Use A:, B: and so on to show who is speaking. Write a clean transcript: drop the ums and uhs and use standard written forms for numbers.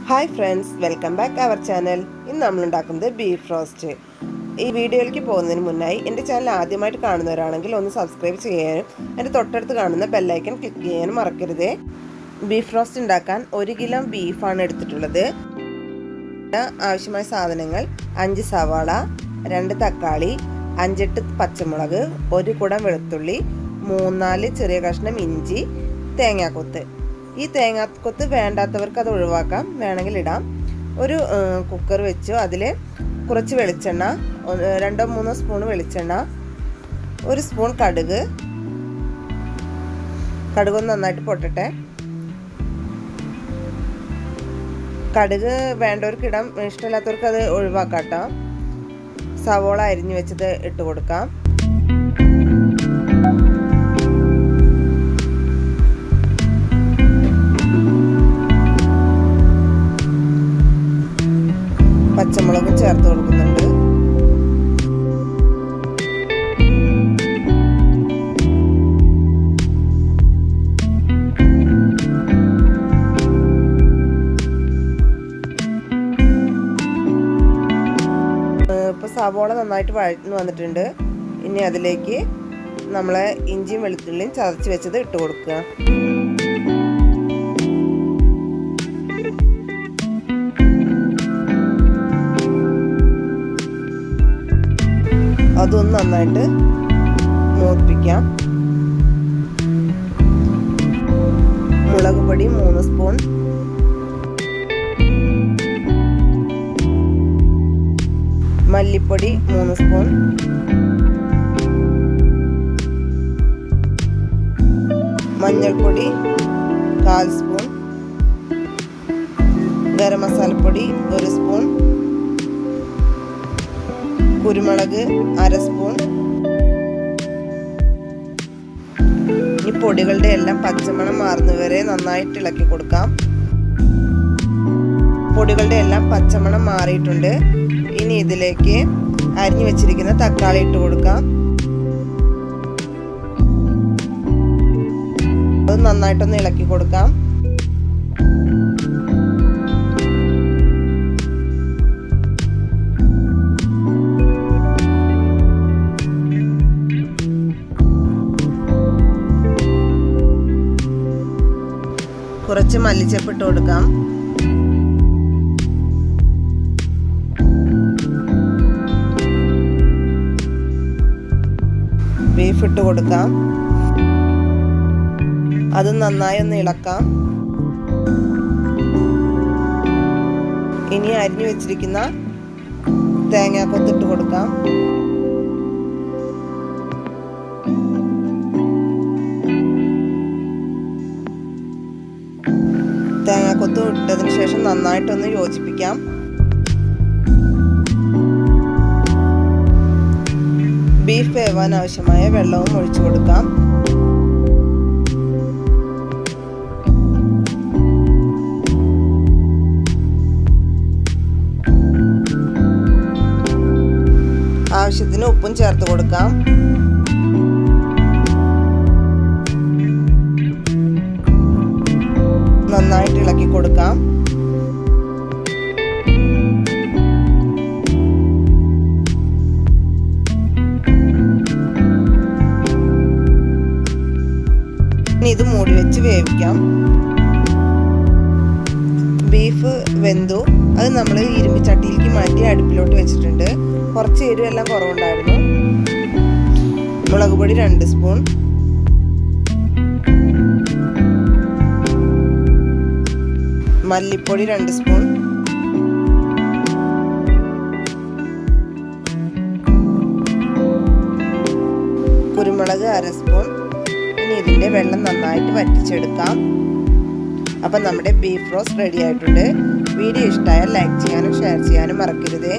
A: Hi friends, welcome back our channel. ഇന്ന് നമ്മൾ ഉണ്ടാക്കുന്നത് ബീഫ് റോസ്റ്റ്. ഈ വീഡിയോയിലേക്ക് പോകുന്നതിന് മുന്നായി എൻ്റെ ചാനൽ ആദ്യമായിട്ട് കാണുന്നവരാണെങ്കിൽ ഒന്ന് സബ്സ്ക്രൈബ് ചെയ്യാനും എൻ്റെ തൊട്ടടുത്ത് കാണുന്ന ബെല്ലൈക്കൺ ക്ലിക്ക് ചെയ്യാനും മറക്കരുതേ. ബീഫ് റോസ്റ്റ് ഉണ്ടാക്കാൻ 1 കിലോ ബീഫാണ് എടുത്തിട്ടുള്ളത്. ആവശ്യമായ സാധനങ്ങൾ: 5 സവാള, 2 തക്കാളി, 5-8 പച്ചമുളക്, 1 കുടം വെളുത്തുള്ളി, 3-4 ചെറിയ കഷ്ണം ഇഞ്ചി, തേങ്ങാക്കൊത്ത്. ഈ തേങ്ങാക്കൊത്ത് വേണ്ടാത്തവർക്ക് അത് ഒഴിവാക്കാം, വേണമെങ്കിൽ ഇടാം. ഒരു കുക്കർ വെച്ചു അതിൽ കുറച്ച് വെളിച്ചെണ്ണ, 2-3 സ്പൂൺ വെളിച്ചെണ്ണ, 1 സ്പൂൺ കടുക് ഒന്ന് നന്നായിട്ട് പൊട്ടട്ടെ. കടുക് വേണ്ടവർക്ക് ഇടാം, ഇഷ്ടമില്ലാത്തവർക്ക് അത് ഒഴിവാക്കാം കേട്ടോ. സവോള അരിഞ്ഞു വെച്ചത് ഇട്ട് കൊടുക്കാം. പച്ചമുളകും ചേർത്ത് കൊടുക്കുന്നുണ്ട്. ഇപ്പോൾ സവോള നന്നായിട്ട് വഴന്നു വന്നിട്ടുണ്ട്. ഇനി അതിലേക്ക് നമ്മളെ ഇഞ്ചിയും വെളുത്തുള്ളിയും ചതച്ച് വെച്ചത് ഇട്ട് കൊടുക്കുക. അതൊന്ന് നന്നായിട്ട് മൂപ്പിക്കാം. മുളക് പൊടി 3 സ്പൂൺ, മല്ലിപ്പൊടി 3 സ്പൂൺ, മഞ്ഞൾപ്പൊടി 1/4 സ്പൂൺ, ഗരം മസാലപ്പൊടി 1 സ്പൂൺ, കുരുമുളക് 1/2 സ്പൂൺ. ഈ പൊടികളുടെ എല്ലാം പച്ചമണം മാറുന്നവരെ നന്നായിട്ട് ഇളക്കി കൊടുക്കാം. പൊടികളുടെ എല്ലാം പച്ചമണം മാറിയിട്ടുണ്ട്. ഇനി ഇതിലേക്ക് അരിഞ്ഞു വെച്ചിരിക്കുന്ന തക്കാളി ഇട്ട് കൊടുക്കാം. അത് നന്നായിട്ടൊന്ന് ഇളക്കി കൊടുക്കാം. കുറച്ച് മല്ലിച്ചപ്പ് ഇട്ട് കൊടുക്കാം. ബീഫ് ഇട്ട് കൊടുക്കാം. അത് നന്നായി ഒന്ന് ഇളക്കാം. ഇനി അരിഞ്ഞു വെച്ചിരിക്കുന്ന തേങ്ങാക്കൊത്തിട്ട് കൊടുക്കാം. തേങ്ങാക്കൊത്ത് ഇട്ടതിന് ശേഷം നന്നായിട്ടൊന്ന് യോജിപ്പിക്കാം. ബീഫ് വേവാൻ ആവശ്യമായ വെള്ളവും ഒഴിച്ചു കൊടുക്കാം. ആവശ്യത്തിന് ഉപ്പും ചേർത്ത് കൊടുക്കാം. നന്നായിട്ട് ഇളക്കി കൊടുക്കാം. ഇനി ഇത് മൂടി വെച്ച് വേവിക്കാം. ബീഫ് വെന്തു. അത് നമ്മൾ ഇരുമ്പിച്ചട്ടിയിലേക്ക് മാറ്റി അടുപ്പിലോട്ട് വെച്ചിട്ടുണ്ട്. കുറച്ച് എരിവെല്ലാം കുറവുണ്ടായിരുന്നു. മുളക് പൊടി 2 സ്പൂൺ, മല്ലിപ്പൊടി 2 സ്പൂൺ, കുരുമുളക് 1/2 സ്പൂൺ. ഇനി ഇതിൻ്റെ വെള്ളം നന്നായിട്ട് വറ്റിച്ചെടുക്കാം. അപ്പം നമ്മുടെ ബീഫ് റോസ്റ്റ് റെഡി ആയിട്ടുണ്ട്. വീഡിയോ ഇഷ്ടമായാൽ ലൈക്ക് ചെയ്യാനും ഷെയർ ചെയ്യാനും മറക്കരുതേ.